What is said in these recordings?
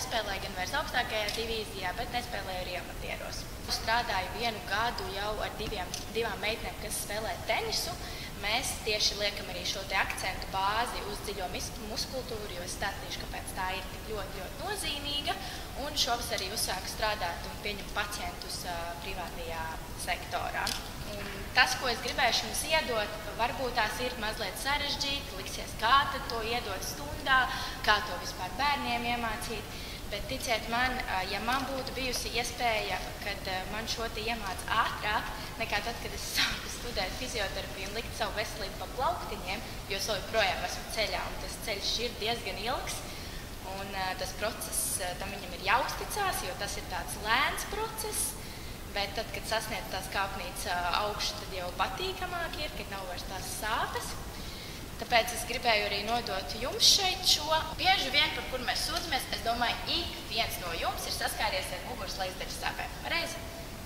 nespēlēju gan vairs augstākajā divīzijā, bet nespēlēju arī amatieros. Strādāju 1 gadu jau ar divām meitenēm, kas spēlē tenisu. Mēs tieši liekam arī šo te akcentu bāzi uz dziļo muskultūru, jo es stāstīšu, kāpēc tā ir tik ļoti nozīmīga. Un šovasar arī uzsāku strādāt un pieņemt pacientus privātajā sektorā. Un tas, ko es gribēšu jums iedot, varbūt tās ir mazliet sarežģīti, liksies, kā tad to iedot stundā, kā to vispār bērniem iemācīt. Bet ticiet man, ja man būtu bijusi iespēja, kad man šo te iemāca ātrāk, nekā tad, kad es sāku studēt fizioterapiju un likt savu veselību pa plauktiņiem, jo es joprojām esmu ceļā, un tas ceļš ir diezgan ilgs, un tas process tam viņam ir jāuzticās, jo tas ir tāds lēns process, bet tad, kad sasniedz tās kāpnītes augšu, tad jau patīkamāk ir, kad nav vairs tās sāpes. Tāpēc es gribēju arī nodot jums šeit šo. Bieži vien, par kur mēs sūdzamies, es domāju, ik viens no jums ir saskāries ar muguras lejasdaļas sāpēm. Reizi?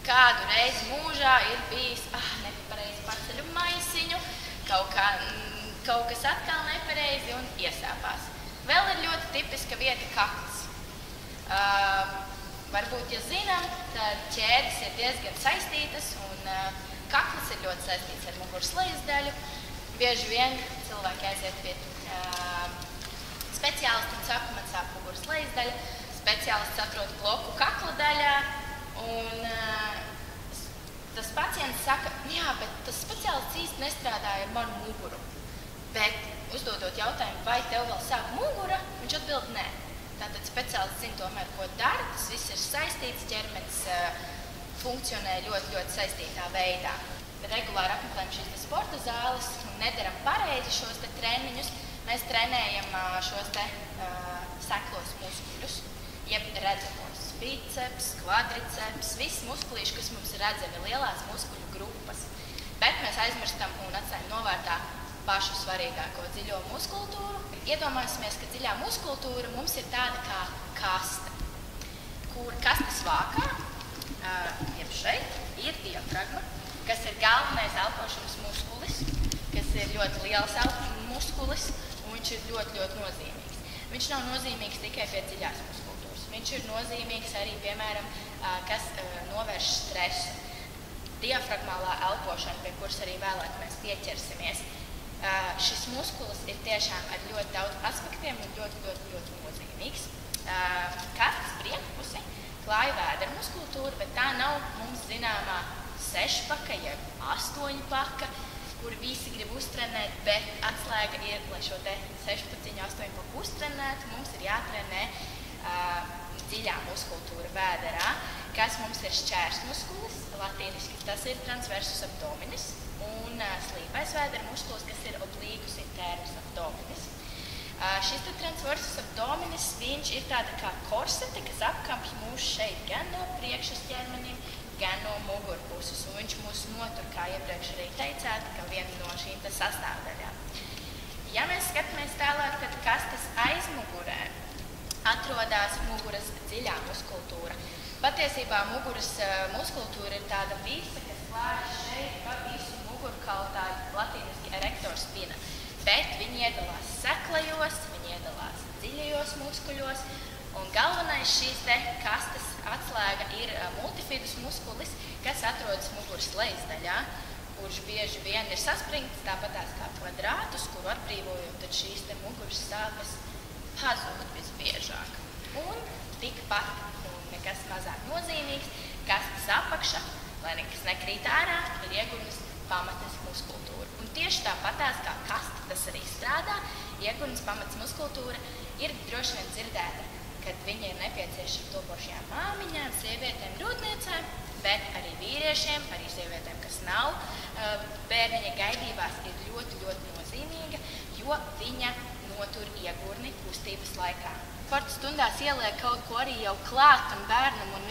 Kādu reizi mūžā ir bijis, nepareizi paceļu maisiņu, kaut kas atkal nepareizi un iesāpās. Vēl ir ļoti tipiska vieta kakls. Varbūt, ja zinām, tad ķēdes ir diezgan saistītas un kakls ir ļoti saistīts ar muguras lejasdaļu. Bieži vien cilvēki aiziet pie speciālista un saka, man sāp muguras lejasdaļa, speciālists atrod bloku kakla daļā, un tas pacients saka, jā, bet tas speciālists īsti nestrādāja ar manu muguru. Bet, uzdodot jautājumu, vai tev vēl sāp mugura, viņš atbild nē. Tātad speciālists zina tomēr, ko dara, tas viss ir saistīts, ķermenis funkcionē ļoti saistītā veidā. Regulāri apmeklējam šīs sporta zāles un nedaram pareizi šos te treniņus. Mēs trenējam šos te seklos muskuļus, jeb redzamos biceps, kvadriceps, visi muskulīši, kas mums ir redzami lielās muskuļu grupas. Bet mēs aizmirstam un atstājam novērtā pašu svarīgāko dziļo muskultūru. Iedomāsimies, ka dziļā muskultūra mums ir tāda kā kaste, kur kastes vākā, jeb šeit, ir diafragma, kas ir galvenais elpošanas muskulis, kas ir ļoti liels muskulis, un viņš ir ļoti nozīmīgs. Viņš nav nozīmīgs tikai pie dziļās muskultūras. Viņš ir nozīmīgs arī, piemēram, kas novērš stresu. Diafragmālā elpošana, pie kuras arī vēlāk mēs pieķersimies. Šis muskulis ir tiešām ar ļoti daudz aspektiem un ļoti nozīmīgs. Kastes priekšpusi klāja vēdera muskultūra, bet tā nav mums zināmā 6-paka, jeb 8-paka, kur visi grib uztrenēt, bet atslēga ir, lai šo te 16-8-paku uztrenētu, mums ir jātrenē dziļā muskultūra vēderā, kas mums ir šķērsmuskulis, latīniski tas ir transversus abdominis, un slīpais vēdera muskulis, kas ir obliquus internos abdominis. Šis transversus abdominis, viņš ir tāda kā korsete, kas apkampj mūs šeit gan no priekšas ķermenim, gan no mugurpuses, un viņš mūs notur, kā iepriekš arī teicāt, kā viena no šīm sastāvdaļām. Ja mēs skatāmies tālāk, tad kastes aizmugurē atrodas muguras dziļā muskultūra. Patiesībā muguras muskultūra ir tāda visa, kas klājas šeit pa visu mugurkautāju, latīniski erector spina, bet viņi iedalās seklajos, viņi iedalās dziļajos muskuļos, un galvenais šīs te kastes atslēga ir multifidus muskulis, kas atrodas muguras lejasdaļā, kurš bieži vien ir saspringts tāpatās kā kvadrātus, kuru atbrīvojot, tad šīs te muguras sāpes pazūd visbiežāk. Un tikpat, nekas mazāk nozīmīgs, kastes apakša, lai nekas nekrīt ārā, ir iegurnes pamatas muskultūra. Un tieši tāpatās kā kaste tas arī strādā, iegurnes pamatas muskultūra ir droši vien dzirdēta, kad viņi ir nepieciešami topošajām māmiņām, sievietēm, grūtniecēm, bet arī vīriešiem, arī sievietēm, kas nav bērniņa gaidībās, ir ļoti nozīmīga, jo viņa notur iegurni kustības laikā. Sporta stundās ieliek kaut ko arī jau klātam bērnam, un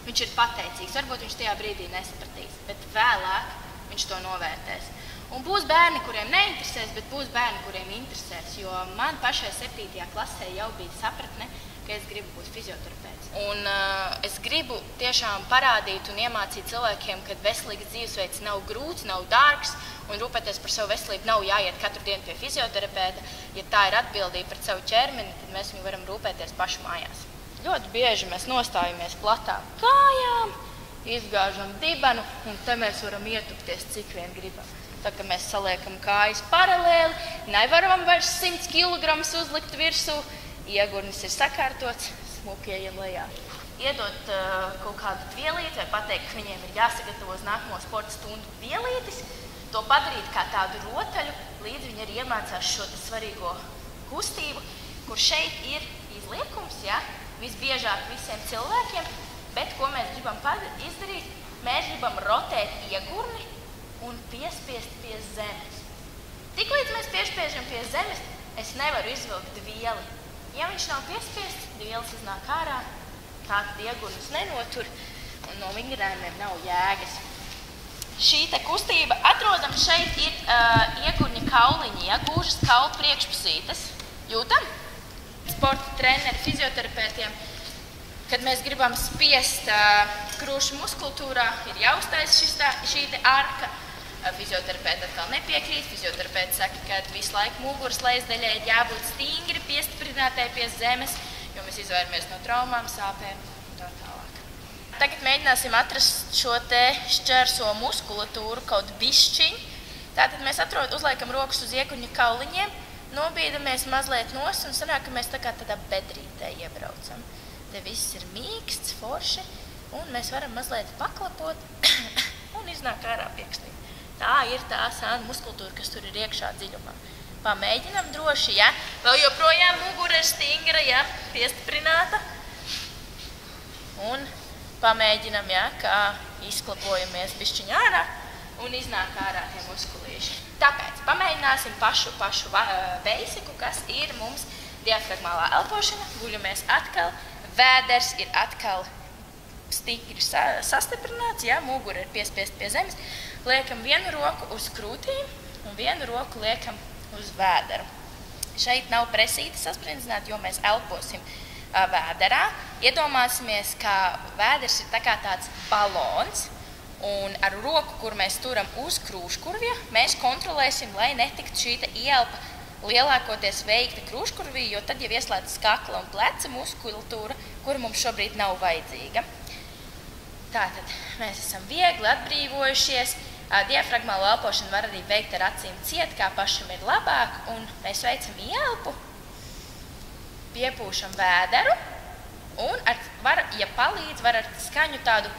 viņš ir pateicīgs. Varbūt viņš tajā brīdī nesapratīs, bet vēlāk viņš to novērtēs. Un būs bērni, kuriem neinteresēs, bet būs bērni, kuriem interesēs, jo man pašai 7. klasē jau bija sapratne, ka es gribu būt fizioterapeits. Un es gribu tiešām parādīt un iemācīt cilvēkiem, ka veselīgs dzīvesveids nav grūts, nav dārgs, un rūpēties par savu veselību nav jāiet katru dienu pie fizioterapeita. Ja tā ir atbildība par savu ķermeni, tad mēs viņu varam rūpēties pašu mājās. ļoti bieži mēs nostājamies platām kājām, izgāžam dibenu, un te mēs varam ietupties, cik vien gribam. Tā kā mēs saliekam kājas paralēli, nevaram vairs 100 kg uzlikt virsū, iegurnis ir sakārtots, smuki ejam lejā. Iedot kaut kādu vielīti vai pateikt, ka viņiem ir jāsagatavo uz nākamo sporta stundu vielītis, to padarīt kā tādu rotaļu, līdz viņi arī iemācās šo svarīgo kustību, kur šeit ir izliekums, ja? Visbiežāk visiem cilvēkiem, bet ko mēs gribam izdarīt, mēs gribam rotēt iegurni un piespiest pie zemes. Tiklīdz mēs piespiežam pie zemes, es nevaru izvilkt vieli. Ja viņš nav piespiests, vielas iznāk ārā, tātad iegurnis nenotur un no vingrējumiem nav jēgas. Šī te kustība atrodam šeit ir iegurņa kauliņi, ja, gūžas kaulu priekšpusītes. Jūtam? Sporta treneri, fizioterapeitiem, kad mēs gribam spiest krūšu muskultūrā, ir jāuztaisa šī te arka. Fizioterapeiti atkal nepiekrīt. Fizioterapeiti saka, ka visu laiku muguras lejasdaļai ir jābūt stingri piestiprinātai pie zemes, jo mēs izvairamies no traumām, sāpēm un tā tālāk. Tagad mēģināsim atrast šo te šķērso muskulatūru kaut bišķiņu. Tātad mēs uzliekam rokas uz iegurņa kauliņiem, nobīdamies mazliet nos un sanāk, ka mēs tā kā tādā bedrītē iebraucam. Te viss ir mīksts, forši, un mēs varam mazliet paklapot un iznāk ārā piekstīt. Tā ir tā sāna muskultūra, kas tur ir iekšā dziļumā. Pamēģinam droši, ja? Vēl joprojām mugura ir stingra, ja? Piestiprināta. Un pamēģinam, ja? Kā izklapojamies bišķiņ ārā un iznāk ārā tie muskulīši. Tāpēc pamēģināsim pašu basiku, kas ir mums diafragmālā elpošana. Guļamies atkal, vēders ir atkal stingri sastiprināts, ja? Mugura ir piespiest pie zemes. Liekam vienu roku uz krūtīm un vienu roku liekam uz vēderu. Šeit nav presīti sasprindzināt, jo mēs elposim vēderā. Iedomāsimies, ka vēders ir tā kā tāds balons, un ar roku, kur mēs turam uz krūškurvja, mēs kontrolēsim, lai netiktu šī ieelpa lielākoties veikta krūškurvī, jo tad jau ieslēdzas kakla un pleca muskultūra, kura mums šobrīd nav vajadzīga. Tātad mēs esam viegli atbrīvojušies. Diafragmālo elpošanu var arī veikt ar acīm ciet, kā pašam ir labāk, un mēs veicam ieelpu, piepūšam vēderu, un ja palīdz, var ar skaņu tādu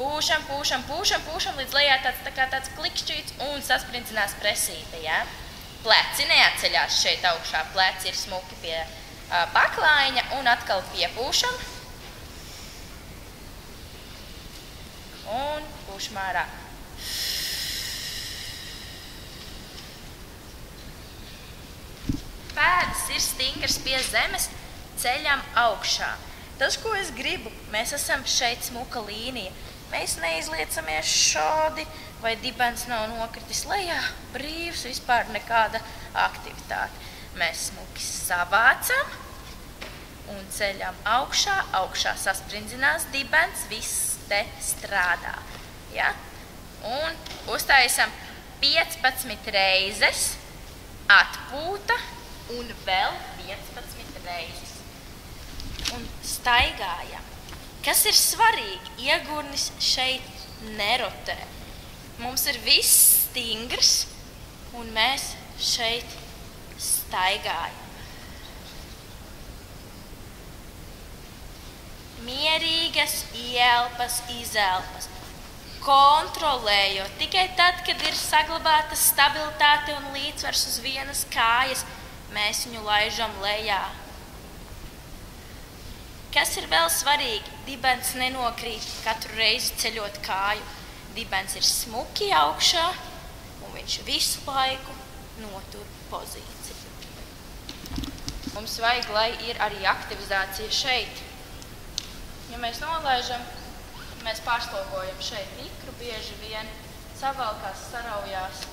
pūšam, līdz lejā tāds klikšķīts un sasprindzinās presīte, ja? Pleci neatceļās šeit augšā, pleci ir smuki pie paklājiņa, un atkal piepūšam. Un pūšam ārā. Pēdas ir stingras pie zemes, ceļam augšā. Tas, ko es gribu, mēs esam šeit smuka līnija. Mēs neizliecamies šādi, vai dibens nav nokritis lejā, brīvs, vispār nekāda aktivitāte. Mēs smuki savācam un ceļam augšā sasprindzinās dibens, viss te strādā. Ja? Un uztaisam 15 reizes, atpūta un vēl 15 reizes. Un staigājam. Kas ir svarīgi? Iegurnis šeit nerotē. Mums ir viss stingrs, un mēs šeit staigājam. Mierīgas ieelpas, izelpas. Kontrolējot. Tikai tad, kad ir saglabāta stabilitāte un līdzsvars uz vienas kājas, mēs viņu laižam lejā. Kas ir vēl svarīgi? Dibens nenokrīt katru reizi ceļot kāju. Dibens ir smuki augšā, un viņš visu laiku notur pozīciju. Mums vajag, lai ir arī aktivizācija šeit. Ja mēs nolaižam, mēs pārslogojam šeit ikru bieži vien, savalkās, saraujās,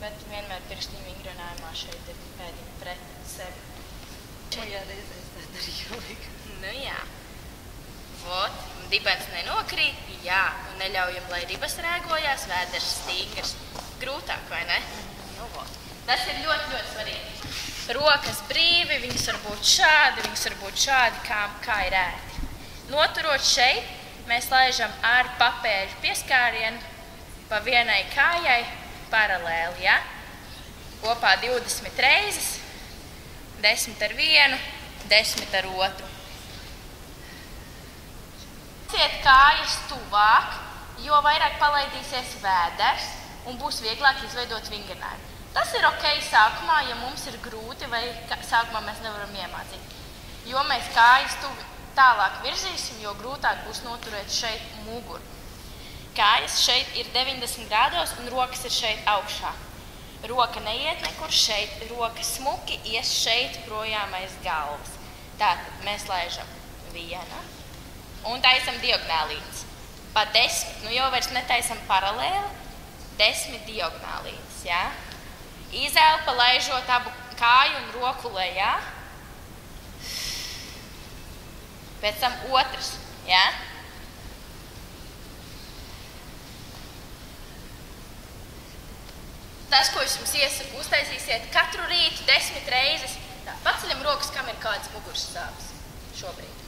bet vienmēr pirkstiņu vingrinājumā šeit ir pēdiņa pret sevi. Šajā reizē es tā darīju. Nu jā. Vot, dibens nenokrīt, jā, un neļaujam, lai ribas rēgojās, vēders stingrs. Grūtāk, vai ne? Nu vot. Tas ir ļoti, ļoti svarīgi. Rokas brīvi, viņas var būt šādi, kā ir ērti. Noturot šeit, mēs laižam ar papēžu pieskārienu pa vienai kājai paralēli, ja? Kopā 20 reizes, 10 ar vienu, 10 ar otru. Ciet kājas tuvāk, jo vairāk palaidīsies vēders un būs vieglāk izveidot vingrinājumu. Tas ir ok sākumā, ja mums ir grūti vai sākumā mēs nevaram iemācīt. Jo mēs kājas tālāk virzīsim, jo grūtāk būs noturēt šeit muguru. Kājas šeit ir 90 grādos un rokas ir šeit augšā. Roka neiet nekur šeit, roka smuki ies šeit projām aiz galvas. Tātad mēs laižam viena un taisam diagonālītes. Pa 10, nu jau vairs netaisam paralēli, 10 diagonālītes, jā. Izelpa laižot abu kāju un roku lejā. Pēc tam otrs, jā. Tas, ko es jums iesaku, uztaisīsiet katru rītu 10 reizes. Tā, paceļam rokas, kam ir kādas muguras sāpes šobrīd.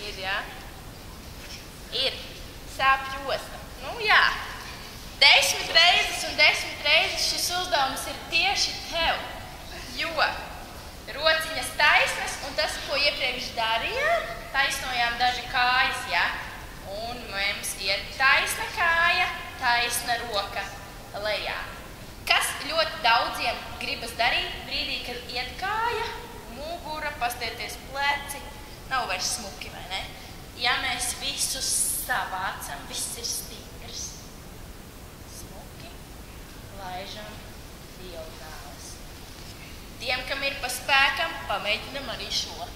Ir, jā? Ir. Sāpju osta. Nu, jā. 10 reizes un 10 reizes šis uzdevums ir tieši tev. Jo rociņas taisnas un tas, ko iepriekš darījām, taisnojām daži kājas, jā? Un mums ir taisna kāja, taisna roka lejā. Kas ļoti daudziem gribas darīt brīdī, kad iet kāja, mugura, pastieties pleci, nav vairs smuki, vai ne? Ja mēs visus savācam, viss ir stingrs. Smuki, laižam diagonālis. Tiem, kam ir pa spēkam, pamēģinam arī šo.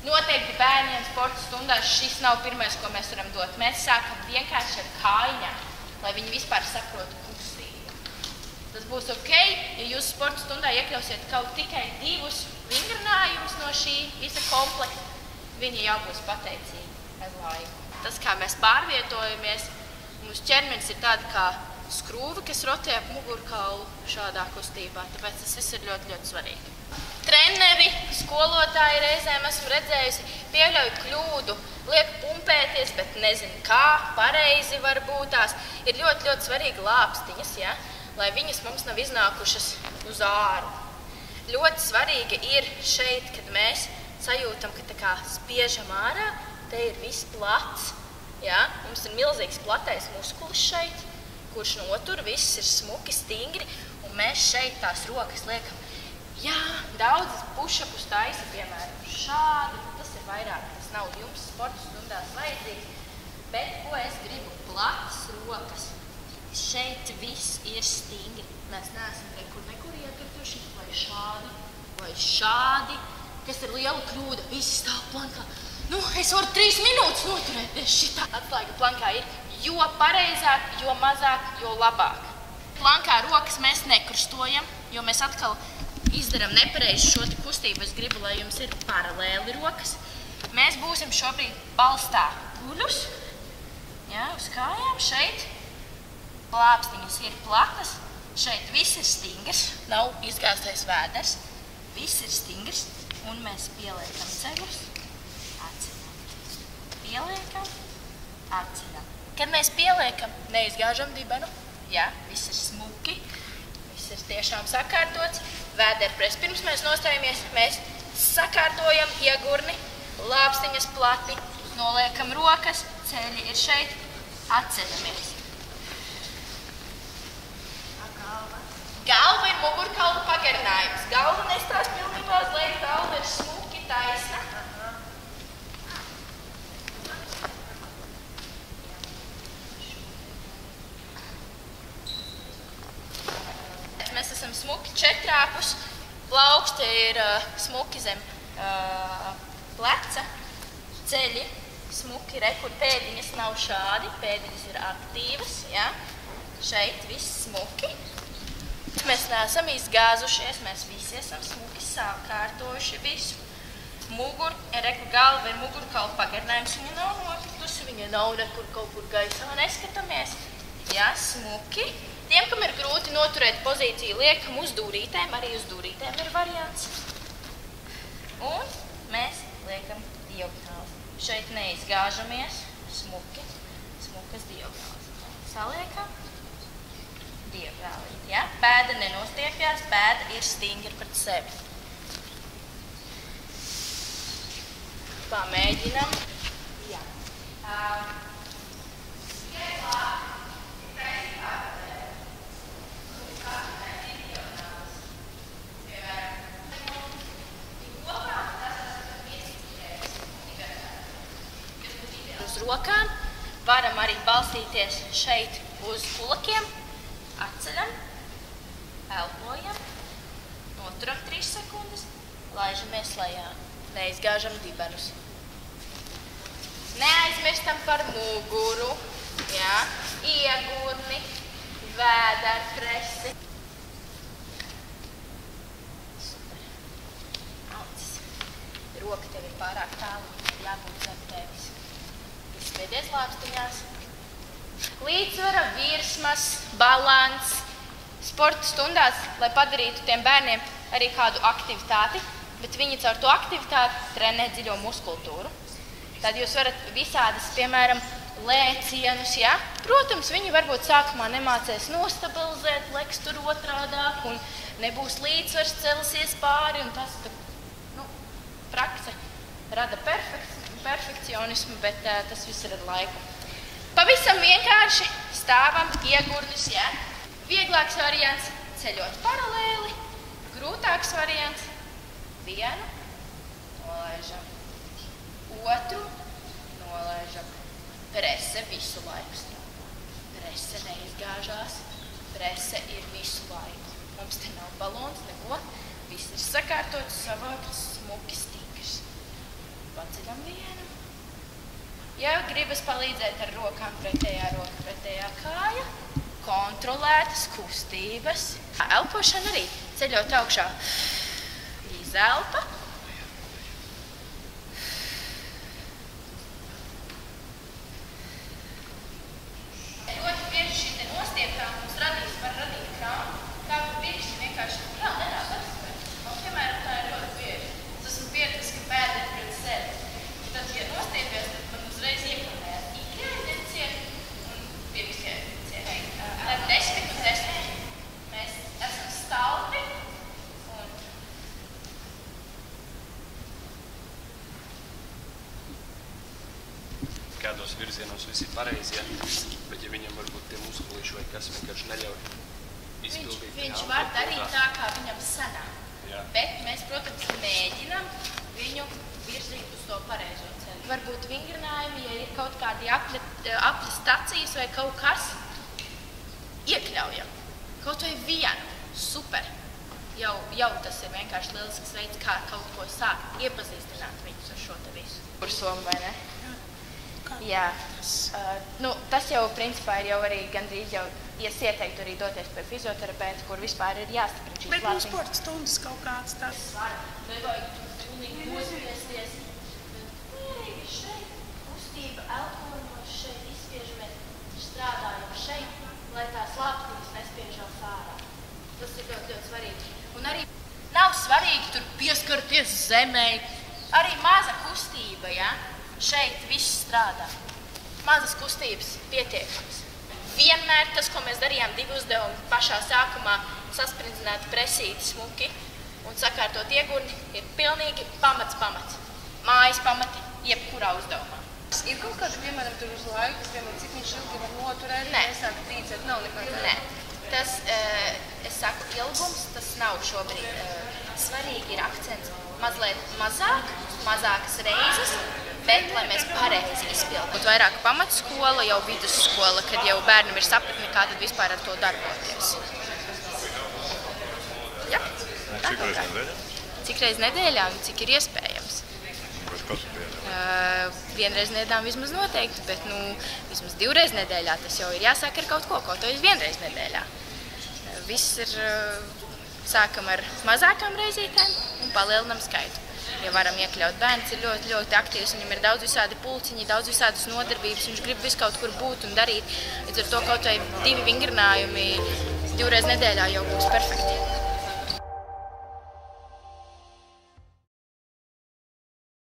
Noteikti bērniem sporta stundās šis nav pirmais, ko mēs varam dot. Mēs sākam vienkārši ar kājām, lai viņi vispār saprotu kustību. Tas būs ok, ja jūs sporta stundā iekļausiet kaut tikai 2 vingrinājumus no šī visa komplekta. Viņi jau būs pateicīgi ar laiku. Tas, kā mēs pārvietojamies, mūsu ķermenis ir tāda kā skrūve, kas rotē ap mugurkaulu šādā kustībā. Tāpēc tas viss ir ļoti, ļoti svarīgi. Treneri, skolotāji reizēm esmu redzējusi, pieļauj kļūdu, liek pumpēties, bet nezinu kā, pareizi var būt tās. Ir ļoti, ļoti svarīgi lāpstiņas, ja? Lai viņas mums nav iznākušas uz āru. Ļoti svarīgi ir šeit, kad mēs sajūtam, ka tā kā spiežam ārā, te ir viss plats. Ja? Mums ir milzīgs platais muskulis šeit, kurš notur, viss ir smuki, stingri, un mēs šeit tās rokas liekam. Jā, daudzas push-upus taisa, piemēram, šādi, tas ir vairāk, tas nav jums sporta stundās vajadzīgs, bet ko es gribu? Platas rokas. Šeit viss ir stingri. Mēs neesam nekur iekrituši, vai šādi, kas ir liela kļūda. Visi stāv plankā. Nu, es varu 3 minūtes noturēties šitā. Atslēga plankā ir, jo pareizāk, jo mazāk, jo labāk. Plankā rokas mēs nekrustojam, jo mēs atkal izdaram nepareizi šo kustību. Es gribu, lai jums ir paralēli rokas. Mēs būsim šobrīd balstā guļus, jā, uz kājām šeit. Plāpstiņas ir platas, šeit viss ir stingrs, nav izgāztais vēders. Viss ir stingrs, un mēs pieliekam ceļus, atceļam. Pieliekam, atceļam. Kad mēs pieliekam, neizgāžam dibenu, jā, viss ir smuki, viss ir tiešām sakārtots. Vēderpres. Pirms mēs nostājamies, mēs sakārtojam iegurni, lāpstiņas plati, noliekam rokas, ceļi ir šeit, atceļamies. Galva ir mugurkaula pagarinājums. Galva nestās pilnībā uz leju, galva ir smuki, taisna. Mēs esam smuki četrāpus, plauksti ir smuki zem pleca, ceļi smuki, rekur pēdiņas nav šādi, pēdiņas ir aktīvas, ja? Šeit viss smuki. Mēs neesam izgāzušies, mēs visi esam smuki sakārtojuši visu. Rekur galva ir mugurkaula pagarinājums, viņa nav nokritusi, viņa nav nekur kaut kur gaisā, neskatāmies. Ja, smuki. Tie, Tiem, kam ir grūti noturēt pozīciju, liekam uz dūrītēm, arī uz dūrītēm ir variants. Un mēs liekam diagonāli. Šeit neizgāžamies, smukas diagonāls. Saliekam, diagonāli. Ja? Pēda nenostiepjās, pēda ir stingra pret sevi. Pamēģinam. Jā. Uz rokām varam arī balstīties šeit uz kulakiem, atceļam, elpojam, noturam 3 sekundes, laižamies lejā, neizgāžam dibenus. Neaizmirstam par muguru, jā, iegurni, vēderpresi. Super. Aucis. Roka tev ir pārāk tālu, jābūt zem tevis. Izspiedies lāpstiņās. Līdzsvara, virsmas, balans. Sporta stundās, lai padarītu tiem bērniem arī kādu aktivitāti, bet viņi caur to aktivitāti trenē dziļo muskultūru. Tad jūs varat visādas, piemēram, lēcienus, ja? Protams, viņi varbūt sākumā nemācēs nostabilizēt, leks tur otrādāk un nebūs līdzsvars, celsies pāri un tas, prakse rada perfekcionismu, bet tas viss ir ar laiku. Pavisam vienkārši stāvam iegurnis, ja? Vieglāks variants ceļot paralēli, grūtāks variants vienu, nolaižam. Otru nolaižam. Prese visu laiku strādā. Prese neizgāžās. Prese ir visu laiku. Mums te nav balons, neko. Viss ir sakārtots, savākts, smuki stingrs. Paceļam vienu. Ja gribas palīdzēt ar rokām, pretējā roka, pretējā kāja. Kontrolētas kustības. Elpošana arī. Ceļot augšā. Izelpa. Kādos virzienos visi pareizie, bet ja viņam varbūt tie muskuliši vai kas vienkārši neļauj izpildīt. Viņš var darīt tā, kā viņam sanāk. Bet mēs, protams, mēģinam viņu virzīt uz to pareizo ceļu. Varbūt vingrinājumi, ja ir kaut kādi apļa stacijas vai kaut kas, iekļaujam. Kaut vai vienu. Super. Jau tas ir vienkārši lielisks veids, kā kaut ko sākt iepazīstināt viņus ar šo te visu. Kursomu, vai ne? Jā, tas jau principā ir jau arī gandrīz jau ieteiktu arī doties pie fizioterapeita, kur vispār ir jāstiprina šīs lāciņas. Bet sporta stundas kaut kāds tas. Nevajag tūlīt nospiesties. Mierīgi šeit, kustība, elpojumos šeit, izspiežamies, strādājam šeit, lai tās lāpstiņas nespiežās ārā. Tas ir ļoti, ļoti svarīgi. Un arī nav svarīgi tur pieskarties zemē. Arī maza kustība, ja? Šeit viss strādā. Mazas kustības pietiekams. Vienmēr tas, ko mēs darījām 2 uzdevumi pašā sākumā, sasprindzināt presīti smuki un sakārtot iegurni, ir pilnīgi pamats. Mājas pamati jebkurā uzdevumā. Ir kaut kāda, piemēram, tur uz laiku, piemēram, cik viņš ilgi var noturēt, nesāk trīcēt, nav nekā. Nē. Tas, es saku, ilgums, tas nav šobrīd. Svarīgi ir akcents mazliet mazākas reizes, bet, lai mēs pareizi izpildām. Būtu vairāk pamatskola, jau vidusskola, kad jau bērnam ir sapratni, kā tad vispār ar to darboties. Jā. Cik reiz nedēļā? Cik reiz nedēļā un cik ir iespējams. Vienreiz nedēļā vismaz noteikti, bet vismaz 2 reizes nedēļā tas jau ir jāsāk ar kaut ko to 1 reizi nedēļā. Viss ir, sākam ar mazākām reizītēm un palielinam skaitu. Ja varam iekļaut, bērns ir ļoti, ļoti aktīvs, viņam ir daudz visādi pulciņi, daudz visādas nodarbības, viņš grib visu kaut kur būt un darīt. Līdz ar to kaut vai 2 vingrinājumi 2 reizes nedēļā jau būs perfekti.